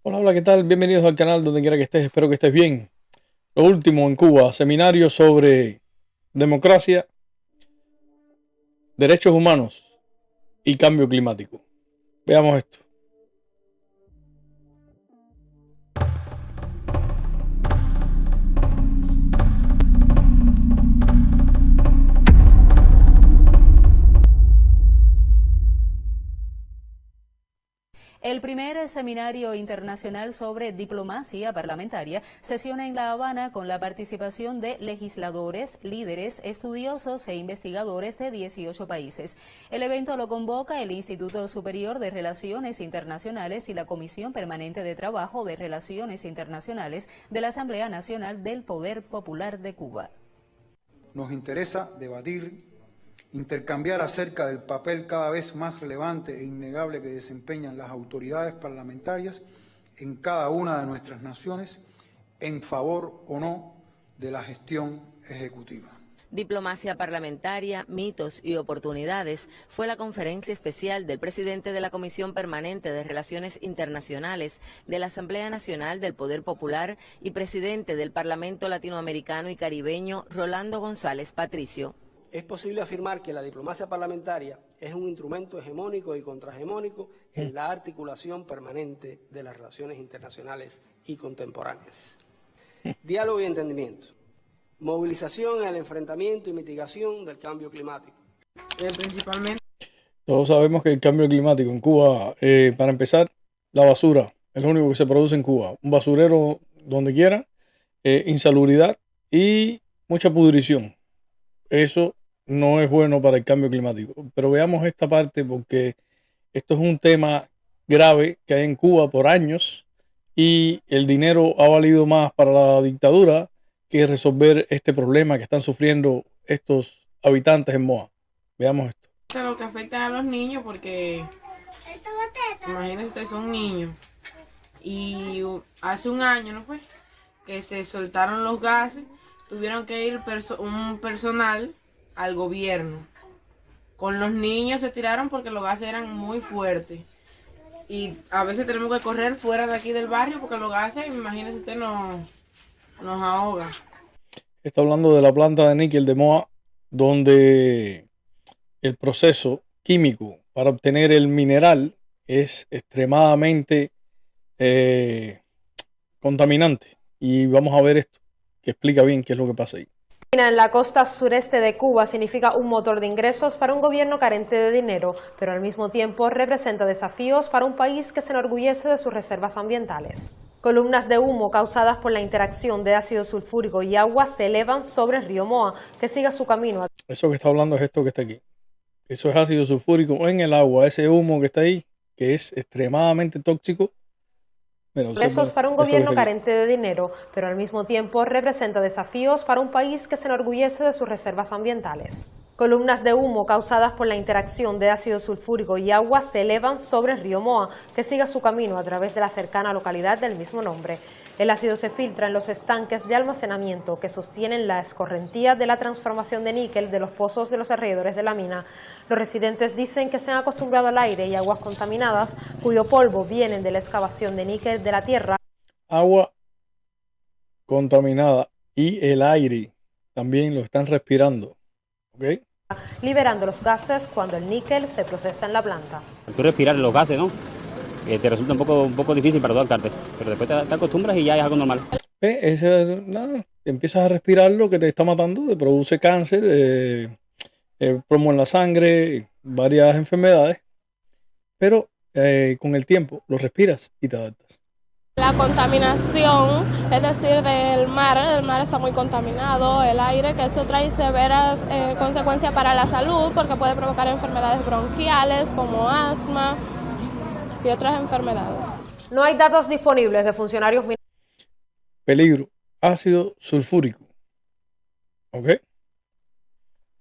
Hola, hola, ¿qué tal? Bienvenidos al canal donde quiera que estés, espero que estés bien. Lo último en Cuba, seminario sobre democracia, derechos humanos y cambio climático. Veamos esto. El primer seminario internacional sobre diplomacia parlamentaria sesiona en La Habana con la participación de legisladores, líderes, estudiosos e investigadores de 18 países. El evento lo convoca el Instituto Superior de Relaciones Internacionales y la Comisión Permanente de Trabajo de Relaciones Internacionales de la Asamblea Nacional del Poder Popular de Cuba. Nos interesa debatir, intercambiar acerca del papel cada vez más relevante e innegable que desempeñan las autoridades parlamentarias en cada una de nuestras naciones en favor o no de la gestión ejecutiva. Diplomacia parlamentaria, mitos y oportunidades fue la conferencia especial del presidente de la Comisión Permanente de Relaciones Internacionales de la Asamblea Nacional del Poder Popular y presidente del Parlamento Latinoamericano y Caribeño, Rolando González Patricio. Es posible afirmar que la diplomacia parlamentaria es un instrumento hegemónico y contrahegemónico en la articulación permanente de las relaciones internacionales y contemporáneas. Diálogo y entendimiento. Movilización en el enfrentamiento y mitigación del cambio climático. Principalmente. Todos sabemos que el cambio climático en Cuba, para empezar, la basura es lo único que se produce en Cuba. Un basurero donde quiera, insalubridad y mucha pudrición. Eso no es bueno para el cambio climático. Pero veamos esta parte porque esto es un tema grave que hay en Cuba por años y el dinero ha valido más para la dictadura que resolver este problema que están sufriendo estos habitantes en Moa. Veamos esto. Lo que afecta a los niños porque imagínense ustedes, son niños y hace un año, ¿no fue? Que se soltaron los gases, tuvieron que ir un personal al gobierno. Con los niños se tiraron porque los gases eran muy fuertes. Y a veces tenemos que correr fuera de aquí del barrio porque los gases, imagínense usted, nos ahoga. Está hablando de la planta de níquel de Moa, donde el proceso químico para obtener el mineral es extremadamente contaminante. Y vamos a ver esto, que explica bien qué es lo que pasa ahí. En la costa sureste de Cuba significa un motor de ingresos para un gobierno carente de dinero, pero al mismo tiempo representa desafíos para un país que se enorgullece de sus reservas ambientales. Columnas de humo causadas por la interacción de ácido sulfúrico y agua se elevan sobre el río Moa, que sigue su camino. Eso que está hablando es esto que está aquí. Eso es ácido sulfúrico en el agua, ese humo que está ahí, que es extremadamente tóxico. Ingresos para un gobierno carente de dinero, pero al mismo tiempo representa desafíos para un país que se enorgullece de sus reservas ambientales. Columnas de humo causadas por la interacción de ácido sulfúrico y agua se elevan sobre el río Moa, que sigue su camino a través de la cercana localidad del mismo nombre. El ácido se filtra en los estanques de almacenamiento que sostienen la escorrentía de la transformación de níquel de los pozos de los alrededores de la mina. Los residentes dicen que se han acostumbrado al aire y aguas contaminadas, cuyo polvo viene de la excavación de níquel de la tierra. Agua contaminada y el aire también lo están respirando. ¿Ok? Liberando los gases cuando el níquel se procesa en la planta. Tú respirar los gases, ¿no? Te resulta un poco difícil para adaptarte, pero después te acostumbras y ya es algo normal. Nada, empiezas a respirar lo que te está matando, te produce cáncer, plomo en la sangre, varias enfermedades, pero con el tiempo lo respiras y te adaptas. La contaminación, es decir, del mar, el mar está muy contaminado, el aire, que esto trae severas consecuencias para la salud porque puede provocar enfermedades bronquiales como asma y otras enfermedades. No hay datos disponibles de funcionarios mineros. Peligro, ácido sulfúrico. ¿Ok?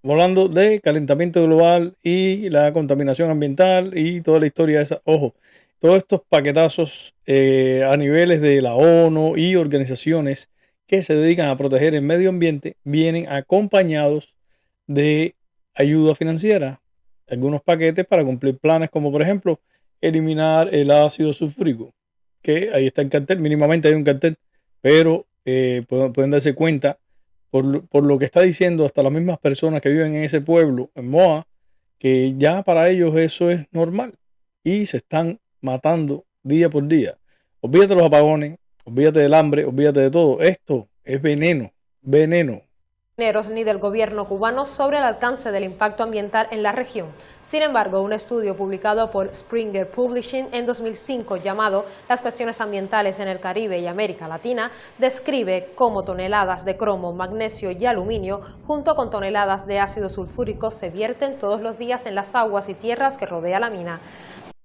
Hablando de calentamiento global y la contaminación ambiental y toda la historia esa. Ojo, todos estos paquetazos a niveles de la ONU y organizaciones que se dedican a proteger el medio ambiente vienen acompañados de ayuda financiera. Algunos paquetes para cumplir planes como por ejemplo eliminar el ácido sulfúrico, que que ahí está el cartel, mínimamente hay un cartel, pero pueden darse cuenta por lo que está diciendo hasta las mismas personas que viven en ese pueblo, en Moa, que ya para ellos eso es normal y se están matando día por día. Olvídate de los apagones, olvídate del hambre, olvídate de todo. Esto es veneno, veneno. Ni del gobierno cubano sobre el alcance del impacto ambiental en la región. Sin embargo, un estudio publicado por Springer Publishing en 2005 llamado Las cuestiones ambientales en el Caribe y América Latina describe cómo toneladas de cromo, magnesio y aluminio junto con toneladas de ácido sulfúrico se vierten todos los días en las aguas y tierras que rodea la mina.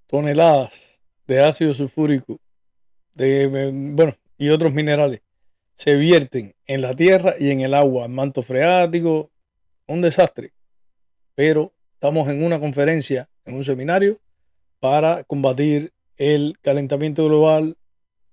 Toneladas de ácido sulfúrico y otros minerales se vierten en la tierra y en el agua, en manto freático, un desastre. Pero estamos en una conferencia, en un seminario, para combatir el calentamiento global,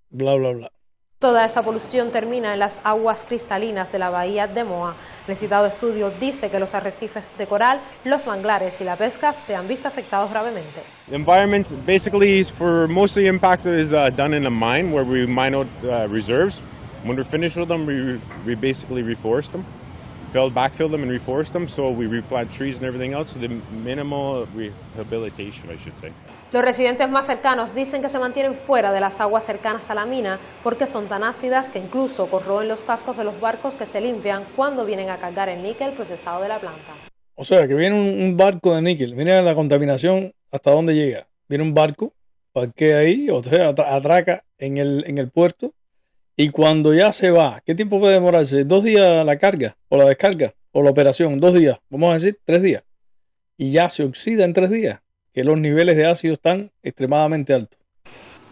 bla, bla, bla. Toda esta polución termina en las aguas cristalinas de la bahía de Moa. El citado estudio dice que los arrecifes de coral, los manglares y la pesca se han visto afectados gravemente. The environment basically is for most of the impact is done in a mine where we mine out reserves. When we're finished with them, we basically reforest them, backfill them and reforest them, so we replant trees and everything else, so the minimal rehabilitation, I should say. Los residentes más cercanos dicen que se mantienen fuera de las aguas cercanas a la mina porque son tan ácidas que incluso corroen los cascos de los barcos que se limpian cuando vienen a cargar el níquel procesado de la planta. O sea, que viene un barco de níquel, mira la contaminación hasta dónde llega. Viene un barco, parquea ahí, o sea, atraca en el puerto. Y cuando ya se va, ¿qué tiempo puede demorarse? 2 días la carga o la descarga o la operación, 2 días, vamos a decir 3 días. Y ya se oxida en 3 días, que los niveles de ácido están extremadamente altos.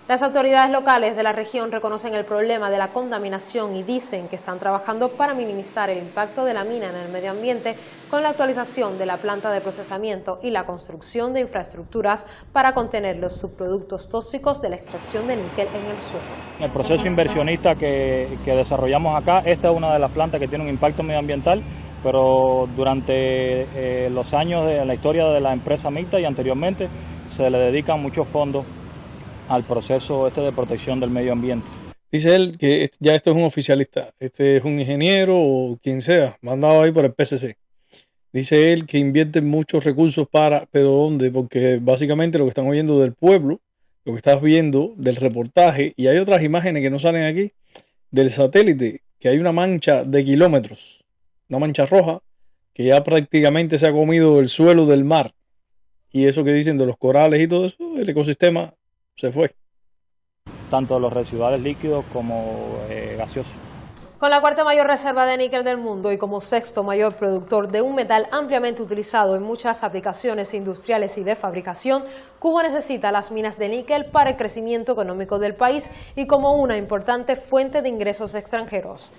Las autoridades locales de la región reconocen el problema de la contaminación y dicen que están trabajando para minimizar el impacto de la mina en el medio ambiente con la actualización de la planta de procesamiento y la construcción de infraestructuras para contener los subproductos tóxicos de la extracción de níquel en el suelo. El proceso inversionista que desarrollamos acá, esta es una de las plantas que tiene un impacto medioambiental, pero durante los años de la historia de la empresa Mita y anteriormente se le dedican muchos fondos al proceso de protección del medio ambiente. Dice él que ya esto es un oficialista, este es un ingeniero o quien sea, mandado ahí por el PCC. Dice él que invierte muchos recursos ¿pero dónde? Porque básicamente lo que están oyendo del pueblo, lo que estás viendo del reportaje, y hay otras imágenes que no salen aquí, del satélite, que hay una mancha de kilómetros, una mancha roja, que ya prácticamente se ha comido el suelo del mar. Y eso que dicen de los corales y todo eso, el ecosistema se fue. Tanto los residuales líquidos como gaseosos. Con la cuarta mayor reserva de níquel del mundo y como sexto mayor productor de un metal ampliamente utilizado en muchas aplicaciones industriales y de fabricación, Cuba necesita las minas de níquel para el crecimiento económico del país y como una importante fuente de ingresos extranjeros.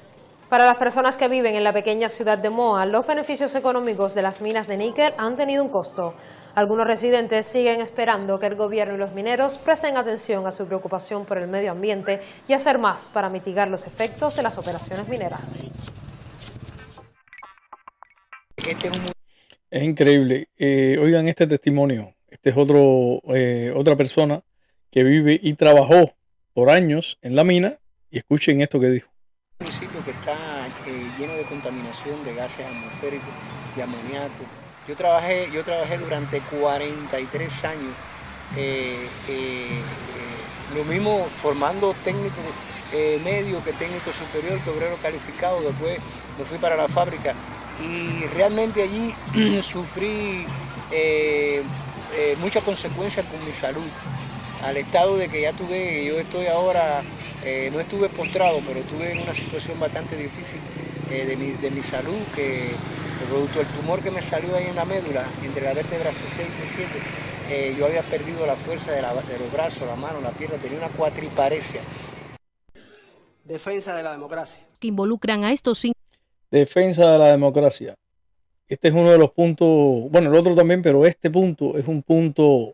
Para las personas que viven en la pequeña ciudad de Moa, los beneficios económicos de las minas de níquel han tenido un costo. Algunos residentes siguen esperando que el gobierno y los mineros presten atención a su preocupación por el medio ambiente y hacer más para mitigar los efectos de las operaciones mineras. Es increíble. Oigan este testimonio. Este es otra persona que vive y trabajó por años en la mina y escuchen esto que dijo. Un municipio que está lleno de contaminación de gases atmosféricos, de amoníaco. Yo trabajé durante 43 años, lo mismo formando técnico medio que técnico superior, que obrero calificado. Después me fui para la fábrica y realmente allí sufrí muchas consecuencias con mi salud, al estado de que yo estoy ahora, no estuve postrado, pero estuve en una situación bastante difícil de mi salud, que producto del tumor que me salió ahí en la médula, entre la vértebra C6 y C7, yo había perdido la fuerza de los brazos, la mano, la pierna, tenía una cuatriparesia. Defensa de la democracia. Que involucran a estos 5. Defensa de la democracia. Este es uno de los puntos, bueno, el otro también, pero este punto es un punto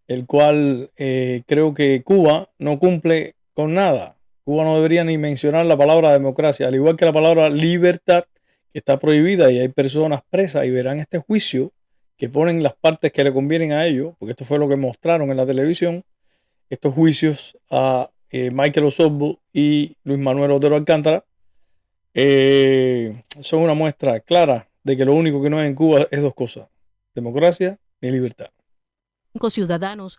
el cual creo que Cuba no cumple con nada. Cuba no debería ni mencionar la palabra democracia, al igual que la palabra libertad, que está prohibida, y hay personas presas y verán este juicio que ponen las partes que le convienen a ellos, porque esto fue lo que mostraron en la televisión, estos juicios a Michael Osorbo y Luis Manuel Otero Alcántara son una muestra clara de que lo único que no hay en Cuba es dos cosas: democracia y libertad. Ciudadanos,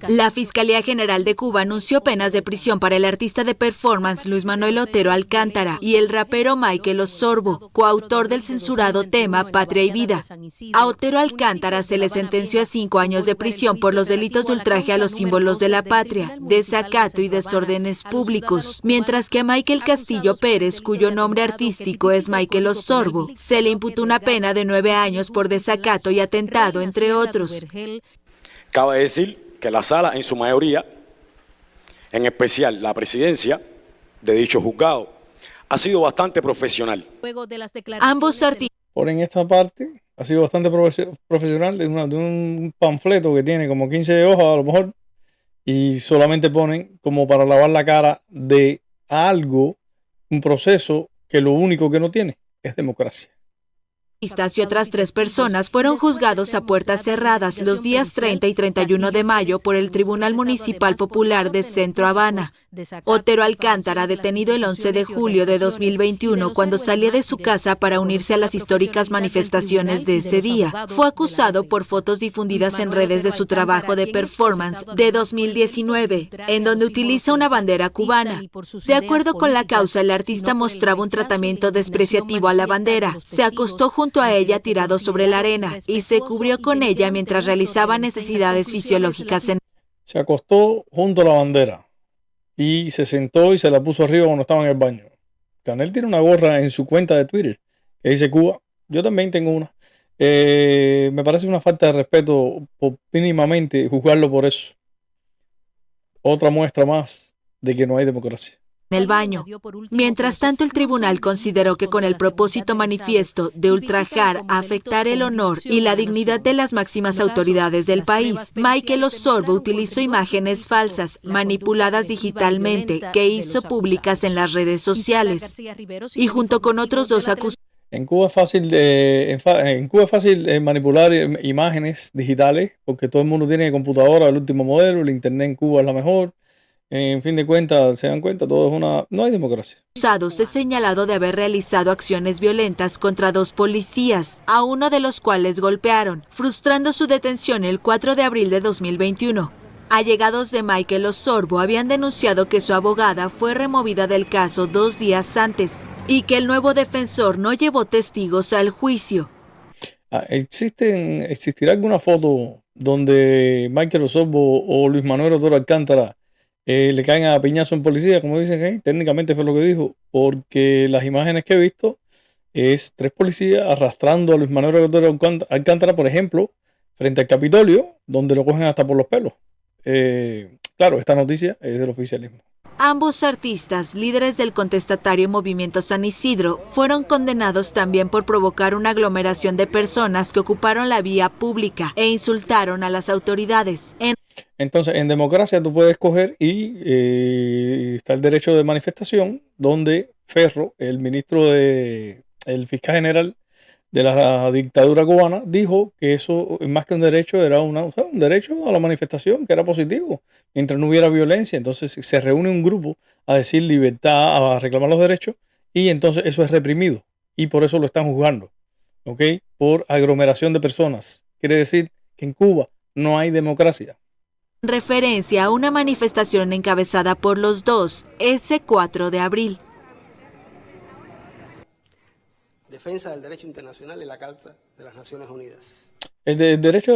la Fiscalía General de Cuba anunció penas de prisión para el artista de performance Luis Manuel Otero Alcántara y el rapero Michael Osorbo, coautor del censurado tema Patria y Vida. A Otero Alcántara se le sentenció a 5 años de prisión por los delitos de ultraje a los símbolos de la patria, desacato y desórdenes públicos, mientras que a Michael Castillo Pérez, cuyo nombre artístico es Michael Osorbo, se le imputó una pena de 9 años por desacato y atentado, entre otros. Cabe decir que la sala, en su mayoría, en especial la presidencia de dicho juzgado, ha sido bastante profesional. Ambos artistas. Por en esta parte ha sido bastante profesional de un panfleto que tiene como 15 hojas a lo mejor, y solamente ponen como para lavar la cara de algo, un proceso que lo único que no tiene es democracia. Y otras 3 personas fueron juzgados a puertas cerradas los días 30 y 31 de mayo por el Tribunal Municipal Popular de Centro Habana. Otero Alcántara, detenido el 11 de julio de 2021 cuando salía de su casa para unirse a las históricas manifestaciones de ese día, fue acusado por fotos difundidas en redes de su trabajo de performance de 2019, en donde utiliza una bandera cubana. De acuerdo con la causa, el artista mostraba un tratamiento despreciativo a la bandera, se acostó junto a ella tirado sobre la arena y se cubrió con ella mientras realizaba necesidades fisiológicas. Se acostó junto a la bandera y se sentó y se la puso arriba cuando estaba en el baño. Canel tiene una gorra en su cuenta de Twitter que dice Cuba. Yo también tengo una. Me parece una falta de respeto mínimamente juzgarlo por eso. Otra muestra más de que no hay democracia. En el baño. Mientras tanto, el tribunal consideró que con el propósito manifiesto de ultrajar, afectar el honor y la dignidad de las máximas autoridades del país, Michael Osorbo utilizó imágenes falsas, manipuladas digitalmente, que hizo públicas en las redes sociales, y junto con otros 2 acusados. En Cuba es fácil manipular imágenes digitales porque todo el mundo tiene computadora del último modelo, el internet en Cuba es la mejor. En fin de cuentas, se dan cuenta, no hay democracia. Acusados es señalado de haber realizado acciones violentas contra 2 policías, a uno de los cuales golpearon, frustrando su detención el 4 de abril de 2021. Allegados de Michael Osorbo habían denunciado que su abogada fue removida del caso 2 días antes y que el nuevo defensor no llevó testigos al juicio. ¿Existirá alguna foto donde Michael Osorbo o Luis Manuel Otero Alcántara le caen a piñazo en policía, como dicen ahí? Técnicamente fue lo que dijo, porque las imágenes que he visto es 3 policías arrastrando a Luis Manuel Otero Alcántara, por ejemplo, frente al Capitolio, donde lo cogen hasta por los pelos. Claro, esta noticia es del oficialismo. Ambos artistas, líderes del contestatario Movimiento San Isidro, fueron condenados también por provocar una aglomeración de personas que ocuparon la vía pública e insultaron a las autoridades. Entonces, en democracia tú puedes coger y está el derecho de manifestación, donde Ferro, el fiscal general de la dictadura cubana, dijo que eso, más que un derecho, era un derecho a la manifestación, que era positivo, mientras no hubiera violencia. Entonces se reúne un grupo a decir libertad, a reclamar los derechos, y entonces eso es reprimido, y por eso lo están juzgando, ¿ok? Por aglomeración de personas. Quiere decir que en Cuba no hay democracia. Referencia a una manifestación encabezada por los 2 ese 4 de abril. Defensa del derecho internacional y la Carta de las Naciones Unidas. El derecho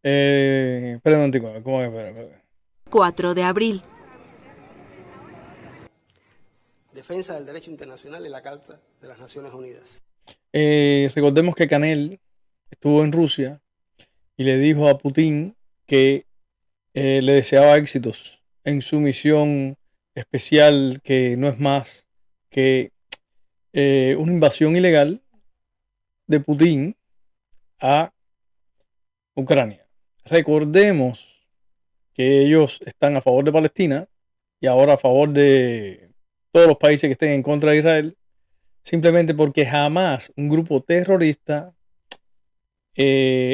espera un momentico, ¿cómo es? Espera. 4 de abril. Defensa del derecho internacional y la Carta de las Naciones Unidas. Recordemos que Canel estuvo en Rusia y le dijo a Putin que le deseaba éxitos en su misión especial, que no es más que una invasión ilegal de Putin a Ucrania. Recordemos que ellos están a favor de Palestina y ahora a favor de todos los países que estén en contra de Israel, simplemente porque jamás un grupo terrorista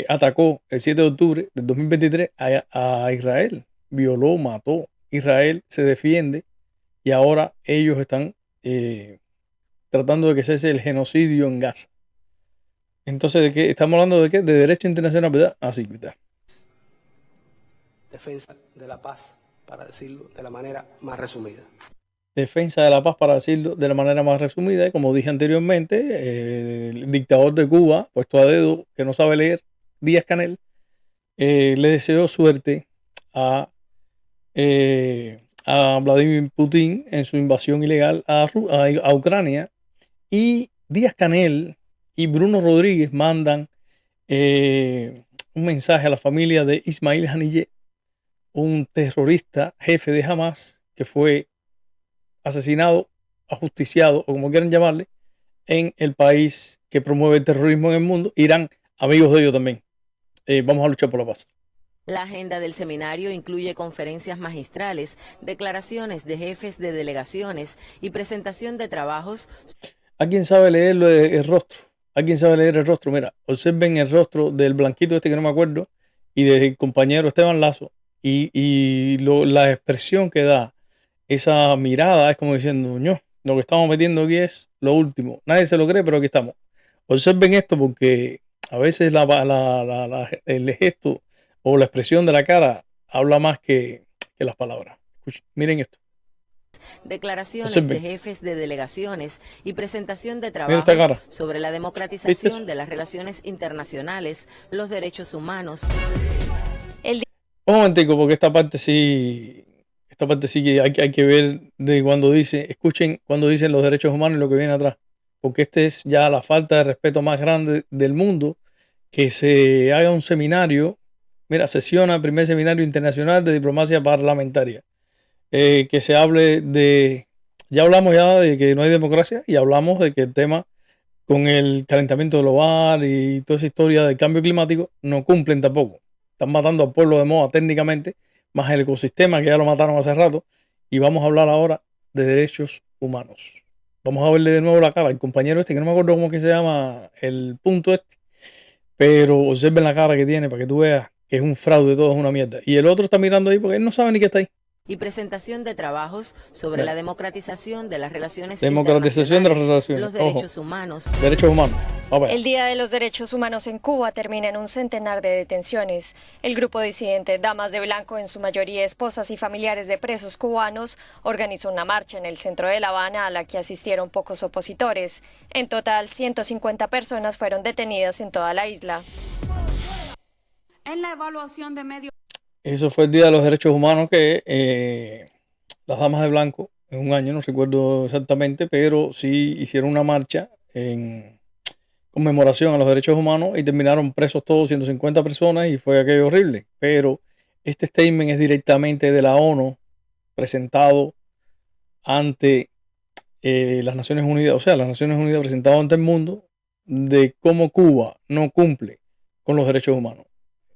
atacó el 7 de octubre del 2023 a Israel. Violó, mató Israel se defiende y ahora ellos están tratando de que cese el genocidio en Gaza. Entonces, ¿de qué estamos hablando? ¿De qué? De derecho internacional, ¿verdad? Así, ¿verdad? Defensa de la paz, para decirlo de la manera más resumida. Defensa de la paz, para decirlo de la manera más resumida. Y como dije anteriormente, el dictador de Cuba, puesto a dedo, que no sabe leer, Díaz-Canel, le deseó suerte a Vladimir Putin en su invasión ilegal a Ucrania. Y Díaz-Canel y Bruno Rodríguez mandan un mensaje a la familia de Ismail Haniyeh, un terrorista jefe de Hamas que fue asesinado, ajusticiado o como quieran llamarle, en el país que promueve el terrorismo en el mundo, Irán, amigos de ellos también. Vamos a luchar por la paz. La agenda del seminario incluye conferencias magistrales, declaraciones de jefes de delegaciones y presentación de trabajos. ¿A quién sabe leer el rostro? ¿A quién sabe leer el rostro? Mira, observen el rostro del blanquito este que no me acuerdo y del compañero Esteban Lazo y la expresión que da, esa mirada es como diciendo, no, lo que estamos metiendo aquí es lo último. Nadie se lo cree, pero aquí estamos. Observen esto porque a veces el gesto o la expresión de la cara habla más que las palabras. Escuchen, miren esto. Declaraciones de jefes de delegaciones y presentación de trabajos sobre la democratización de las relaciones internacionales, los derechos humanos. Un momentico, porque esta parte sí que hay que ver de cuando dice, escuchen cuando dicen los derechos humanos y lo que viene atrás, porque este es ya la falta de respeto más grande del mundo, que se haga un seminario, mira, sesiona el primer seminario internacional de diplomacia parlamentaria. Que se hable de, ya hablamos ya de que no hay democracia y hablamos de que el tema con el calentamiento global y toda esa historia del cambio climático no cumplen tampoco. Están matando al pueblo de moda técnicamente, más el ecosistema que ya lo mataron hace rato. Y vamos a hablar ahora de derechos humanos. Vamos a verle de nuevo la cara al compañero este, que no me acuerdo cómo que se llama el punto este, pero observen la cara que tiene para que tú veas que es un fraude, todo es una mierda. Y el otro está mirando ahí porque él no sabe ni qué está ahí. Y presentación de trabajos sobre la democratización de las relaciones internacionales, los derechos humanos. Derechos humanos. El Día de los Derechos Humanos en Cuba termina en un centenar de detenciones. El grupo disidente Damas de Blanco, en su mayoría esposas y familiares de presos cubanos, organizó una marcha en el centro de La Habana a la que asistieron pocos opositores. En total, 150 personas fueron detenidas en toda la isla. En la evaluación de medios. Eso fue el Día de los Derechos Humanos que las Damas de Blanco, en un año, no recuerdo exactamente, pero sí hicieron una marcha en conmemoración a los derechos humanos y terminaron presos todos 150 personas y fue aquello horrible. Pero este statement es directamente de la ONU, presentado ante las Naciones Unidas, o sea, las Naciones Unidas presentado ante el mundo de cómo Cuba no cumple con los derechos humanos.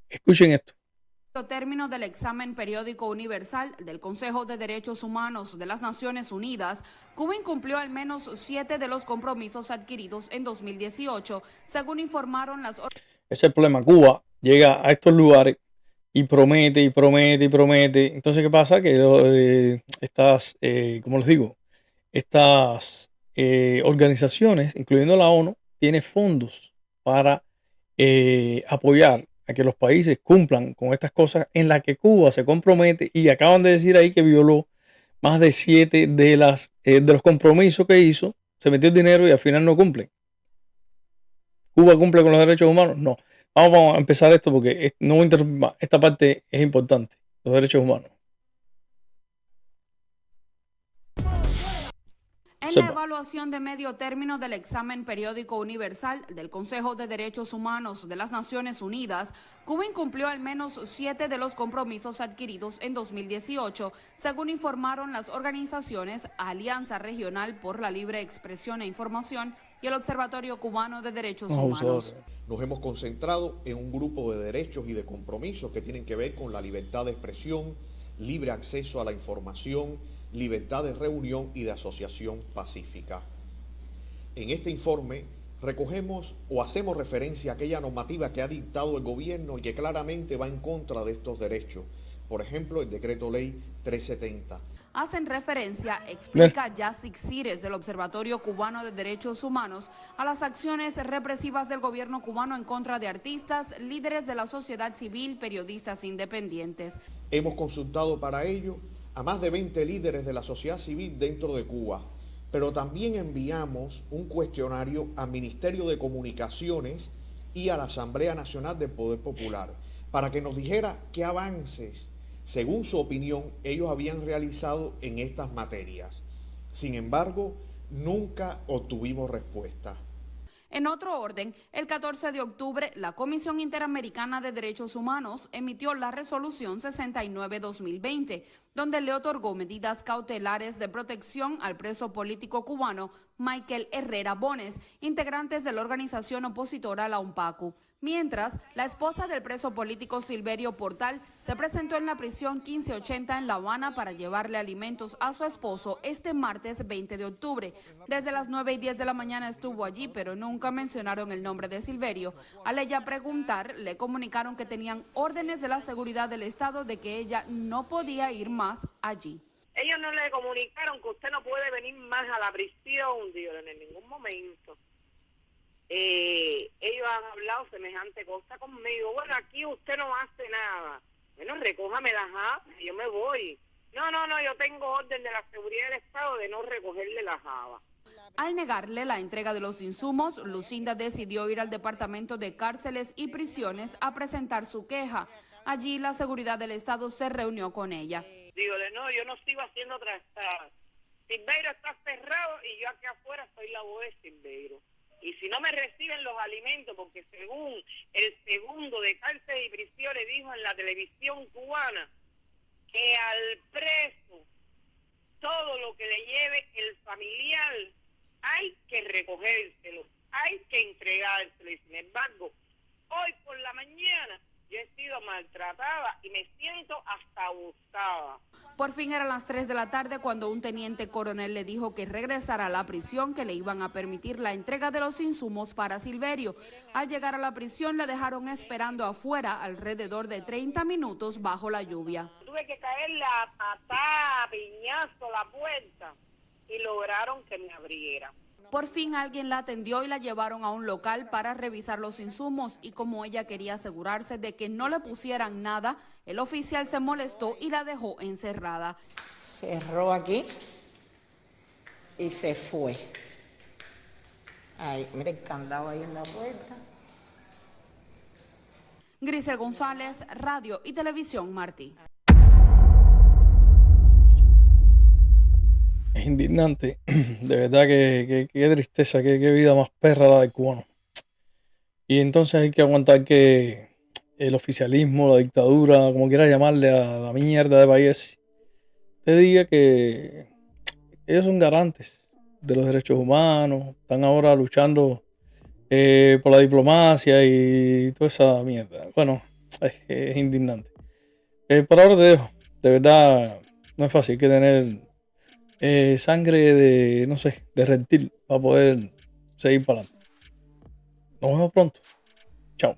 Escuchen esto. Términos del examen periódico universal del Consejo de Derechos Humanos de las Naciones Unidas, Cuba incumplió al menos 7 de los compromisos adquiridos en 2018, según informaron las... Ese es el problema. Cuba llega a estos lugares y promete y promete y promete. Entonces, ¿qué pasa? Que estas, como les digo, estas organizaciones, incluyendo la ONU, tienen fondos para apoyar a que los países cumplan con estas cosas en las que Cuba se compromete, y acaban de decir ahí que violó más de 7 de los compromisos que hizo, se metió el dinero y al final no cumple. ¿Cuba cumple con los derechos humanos? No. Vamos a empezar esto porque no voy a interrumpir más. Esta parte es importante, los derechos humanos. En la evaluación de medio término del examen periódico universal del Consejo de Derechos Humanos de las Naciones Unidas, Cuba incumplió al menos 7 de los compromisos adquiridos en 2018, según informaron las organizaciones Alianza Regional por la Libre Expresión e Información y el Observatorio Cubano de Derechos Humanos. Nos hemos concentrado en un grupo de derechos y de compromisos que tienen que ver con la libertad de expresión, libre acceso a la información, libertad de reunión y de asociación pacífica. En este informe recogemos o hacemos referencia a aquella normativa que ha dictado el gobierno y que claramente va en contra de estos derechos, por ejemplo, el decreto ley 370. Hacen referencia, explica Yacic Cires del Observatorio Cubano de Derechos Humanos, a las acciones represivas del gobierno cubano en contra de artistas, líderes de la sociedad civil, periodistas independientes. Hemos consultado para ello a más de 20 líderes de la sociedad civil dentro de Cuba, pero también enviamos un cuestionario al Ministerio de Comunicaciones y a la Asamblea Nacional del Poder Popular para que nos dijera qué avances, según su opinión, ellos habían realizado en estas materias. Sin embargo, nunca obtuvimos respuesta. En otro orden, el 14 de octubre, la Comisión Interamericana de Derechos Humanos emitió la Resolución 69-2020, donde le otorgó medidas cautelares de protección al preso político cubano Michael Herrera Bones, integrantes de la organización opositora La UNPACU. Mientras, la esposa del preso político Silverio Portal se presentó en la prisión 1580 en La Habana para llevarle alimentos a su esposo este martes 20 de octubre. Desde las 9:10 de la mañana estuvo allí, pero nunca mencionaron el nombre de Silverio. Al ella preguntar, le comunicaron que tenían órdenes de la seguridad del Estado de que ella no podía ir más allí. Ellos no le comunicaron que usted no puede venir más a la prisión, Dios, en ningún momento. Ellos han hablado semejante cosa conmigo. Bueno, aquí usted no hace nada. Bueno, recójame las habas, yo me voy. No, yo tengo orden de la seguridad del Estado de no recogerle las habas. Al negarle la entrega de los insumos, Lucinda decidió ir al Departamento de Cárceles y Prisiones a presentar su queja. Allí la seguridad del Estado se reunió con ella. Dígole, no, yo no sigo haciendo trastadas. Silveiro está cerrado y yo aquí afuera soy la voz de Silveiro. Y si no me reciben los alimentos, porque según el segundo de Cárceles y Prisiones dijo en la televisión cubana que al preso todo lo que le lleve el familiar hay que recogérselo, hay que entregárselo. Y sin embargo, hoy por la mañana yo he sido maltratada y me siento hasta abusada. Por fin eran las 3 de la tarde cuando un teniente coronel le dijo que regresara a la prisión, que le iban a permitir la entrega de los insumos para Silverio. Al llegar a la prisión le dejaron esperando afuera alrededor de 30 minutos bajo la lluvia. Tuve que caerle a patada, piñazo la puerta y lograron que me abriera. Por fin alguien la atendió y la llevaron a un local para revisar los insumos y como ella quería asegurarse de que no le pusieran nada, el oficial se molestó y la dejó encerrada. Cerró aquí y se fue. Ahí, mira el candado ahí en la puerta. Grisel González, Radio y Televisión Martí. Es indignante, de verdad que qué tristeza, qué vida más perra la del cubano. Y entonces hay que aguantar que el oficialismo, la dictadura, como quiera llamarle a la mierda de país, te diga que ellos son garantes de los derechos humanos, están ahora luchando por la diplomacia y toda esa mierda. Bueno, es indignante. Por ahora te dejo, de verdad no es fácil, hay que tener sangre de, no sé, de reptil para poder seguir para adelante. Nos vemos pronto. Chao.